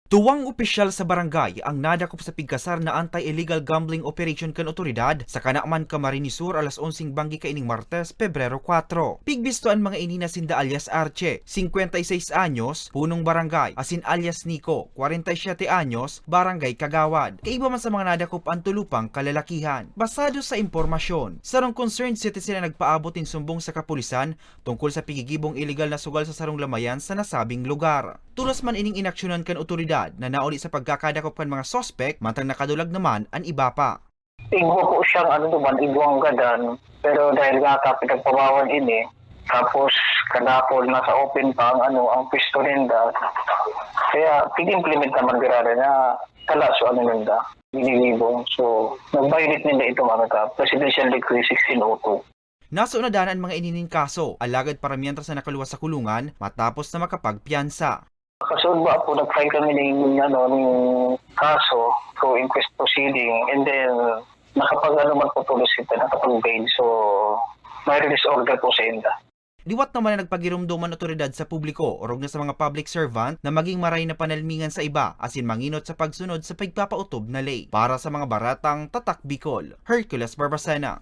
Tuwang opisyal sa barangay ang nadakop sa pigkasar na anti-illegal gambling operation kan otoridad sa Kanakman, Camarines Sur alas 11 banggi kaining Martes, Pebrero 4. Pigbistoan mga inina sinda alias Arche, 56 anyos, punong barangay, asin alias Nico, 47 anyos, barangay Kagawad. Kaiba man sa mga nadakop ang tulupang kalalakihan. Basado sa impormasyon, sarong concerned citizen na nagpaabot in sumbong sa kapulisan tungkol sa pigigibong illegal na sugal sa sarong lamayan sa nasabing lugar. Tulos man ining inaksyonan kan otoridad na nauli sa pagkakadakop kan mga sospek, mantang nakadulag naman ang iba pa. Igwa po siyang igwang gadan, pero dahil nga pinagpabawan ini, tapos kadapol nasa open pa ang pwesto ninda. Kaya pig-implement naman grada na tala so ninda, binilibong. So nag-violate ninda itong Presidential Decree 1602. Naso na danan mga inining kaso, alagad para mientras na nakaluwas sa kulungan matapos na makapagpiyansa. Kasunod ba po, nag-file kami ng kaso through inquest proceeding, and then man po tulos ito, nakapag-bail. So, may release order po sa inda. Liwat naman na nagpagirumduman otoridad sa publiko orog na sa mga public servant na maging maray na panalmingan sa iba asin manginot sa pagsunod sa pagpapautob na lay. Para sa mga baratang Tatak Bicol, Hercules Barbacena.